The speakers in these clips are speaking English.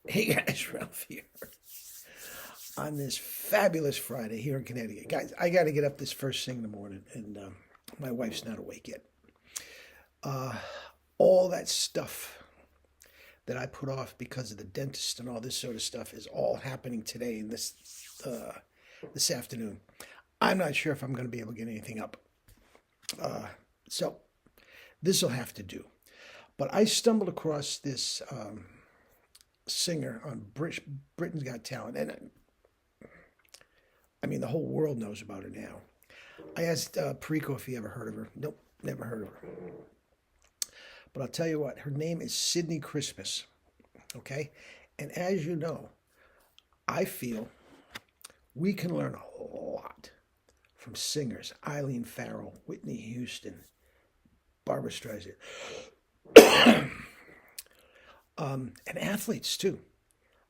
Hey guys, Ralph here on this fabulous Friday here in Connecticut. Guys, I got to get up this first thing in the morning, and my wife's not awake yet. Uh, all that stuff that I put off because of the dentist and all this sort of stuff is all happening today and this afternoon. I'm not sure if I'm going to be able to get anything up. So this will have to do. But I stumbled across this singer on Britain's Got Talent, and I mean the whole world knows about her now. I asked Perico if he ever heard of her. Nope, never heard of her. But I'll tell you what, her name is Sydney Christmas. Okay, and as you know, I feel we can learn a lot from singers: Eileen Farrell, Whitney Houston, Barbra Streisand, and athletes too.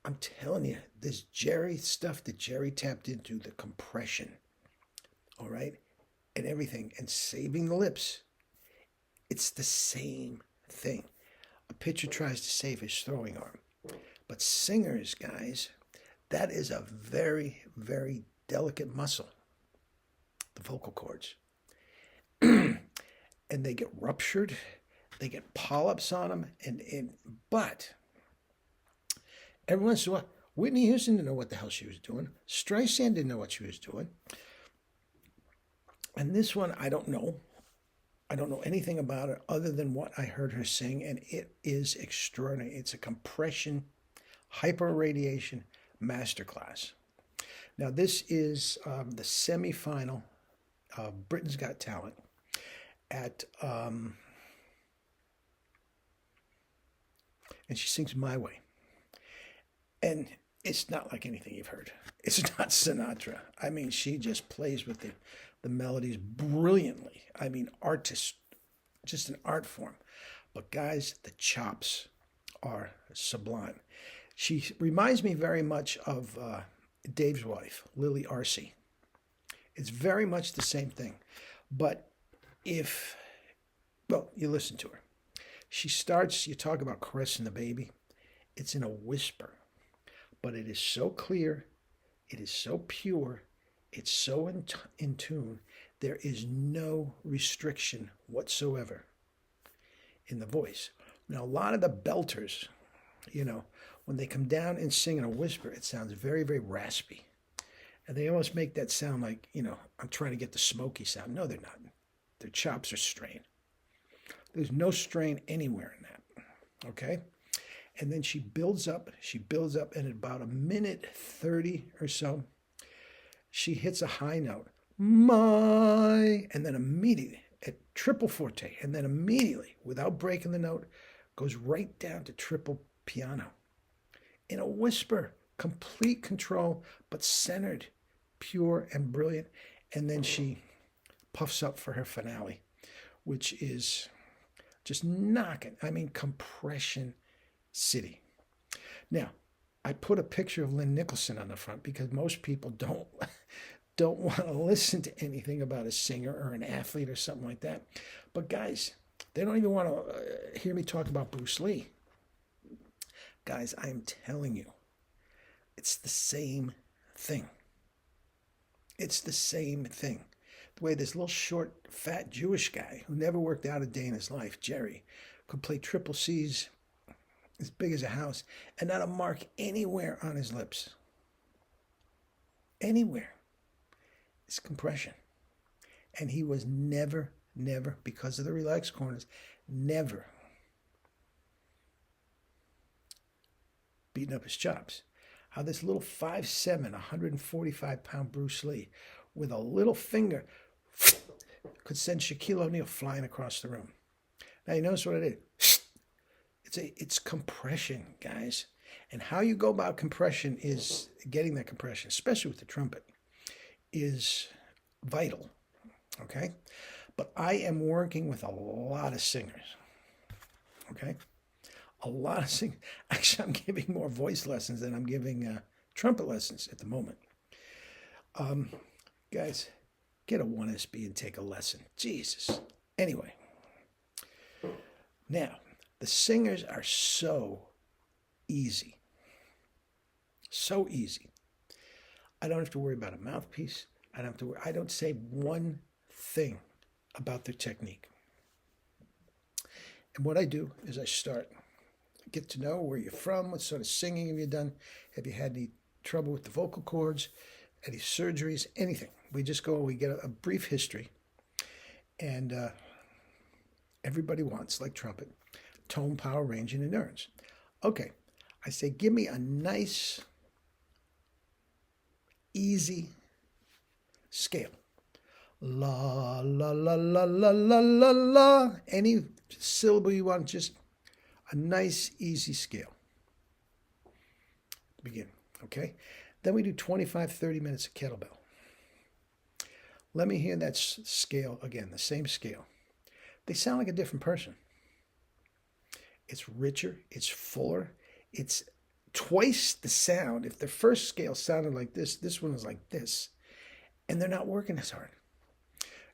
I'm telling you, this Jerry stuff that Jerry tapped into, the compression, all right, and everything, and saving the lips, it's the same thing. A pitcher tries to save his throwing arm. But singers, guys, that is a very, very delicate muscle, the vocal cords. And they get ruptured, they get polyps on them, but every once in a while, Whitney Houston didn't know what the hell she was doing. Streisand didn't know what she was doing. And this one, I don't know. I don't know anything about it other than what I heard her sing, and it is extraordinary. It's a compression, hyperradiation masterclass. Now, this is the semifinal of Britain's Got Talent at, and she sings My Way. And it's not like anything you've heard. It's not Sinatra. I mean, she just plays with the melodies brilliantly. I mean, artist, just an art form. But guys, the chops are sublime. She reminds me very much of Dave's wife, Lily Arcee. It's very much the same thing. But you listen to her. She starts, you talk about caressing the baby. It's in a whisper. But it is so clear, it is so pure, it's so in tune. There is no restriction whatsoever in the voice. Now, a lot of the belters, when they come down and sing in a whisper, it sounds very, very raspy. And they almost make that sound like, I'm trying to get the smoky sound. No, they're not. Their chops are strained. There's no strain anywhere in that. Okay? And then she builds up, and at about a minute 30 or so, she hits a high note, my, and then immediately, at triple forte, and then immediately, without breaking the note, goes right down to triple piano. In a whisper, complete control, but centered, pure and brilliant. And then she puffs up for her finale, which is just knocking. I mean, compression city. Now, I put a picture of Lynn Nicholson on the front because most people don't want to listen to anything about a singer or an athlete or something like that. But guys, they don't even want to hear me talk about Bruce Lee. Guys, I am telling you, it's the same thing. It's the same thing. The way this little short, fat Jewish guy who never worked out a day in his life, Jerry, could play triple C's as big as a house and not a mark anywhere on his lips. Anywhere. It's compression. And he was never, because of the relaxed corners, never beating up his chops. How this little 5'7", 145-pound Bruce Lee with a little finger could send Shaquille O'Neal flying across the room. Now you notice what it is. It's compression, guys. And how you go about compression is getting that compression, especially with the trumpet, is vital. Okay? But I am working with a lot of singers. Okay? A lot of singers. Actually, I'm giving more voice lessons than I'm giving trumpet lessons at the moment. Guys, get a 1SB and take a lesson. Jesus. Anyway. Now, the singers are so easy. So easy. I don't have to worry about a mouthpiece. I don't say one thing about their technique. And what I do is I start, get to know where you're from, what sort of singing have you done, have you had any trouble with the vocal cords, any surgeries, anything. We just go, we get a brief history. And everybody wants, like trumpet, tone, power, range, and endurance. Okay, I say, give me a nice, easy scale. La, la, la, la, la, la, la, la. Any syllable you want, just a nice, easy scale. Begin, okay? Then we do 25, 30 minutes of kettlebell. Let me hear that scale again, the same scale. They sound like a different person. It's richer, it's fuller, it's twice the sound. If the first scale sounded like this one is like this. And they're not working as hard.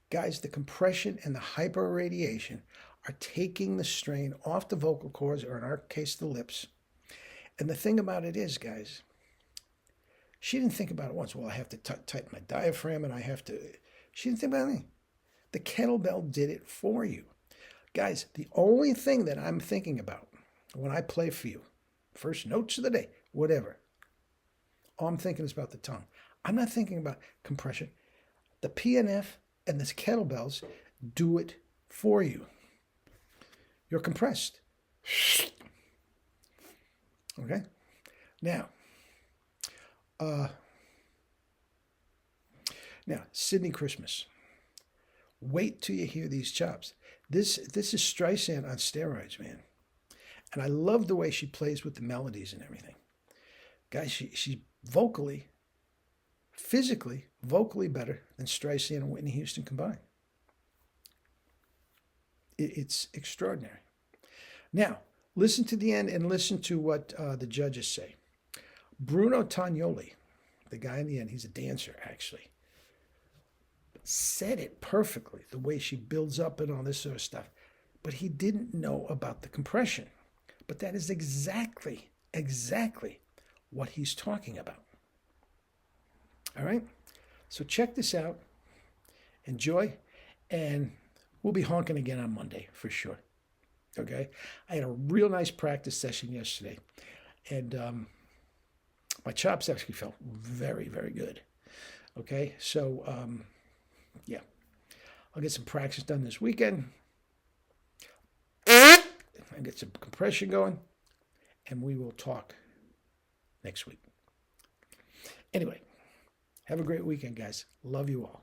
Guys, the compression and the hyperradiation are taking the strain off the vocal cords, or in our case, the lips. And the thing about it is, guys, she didn't think about it once. Well, I have to tighten my diaphragm, and I have to... She didn't think about anything. The kettlebell did it for you. Guys, the only thing that I'm thinking about when I play for you, first notes of the day, whatever, all I'm thinking is about the tongue. I'm not thinking about compression. The PNF and the kettlebells do it for you. You're compressed. Okay? Now, Sydney Christmas. Wait till you hear these chops. This is Streisand on steroids, man. And I love the way she plays with the melodies and everything. Guys, she's physically, vocally better than Streisand and Whitney Houston combined. It's extraordinary. Now, listen to the end and listen to what the judges say. Bruno Tagnoli, the guy in the end, he's a dancer, actually, said it perfectly, the way she builds up and all this sort of stuff. But he didn't know about the compression. But that is exactly what he's talking about. All right? So check this out. Enjoy. And we'll be honking again on Monday for sure. Okay? I had a real nice practice session yesterday. And my chops actually felt very, very good. Okay? So, yeah. I'll get some practice done this weekend. I'll get some compression going. And we will talk next week. Anyway, have a great weekend, guys. Love you all.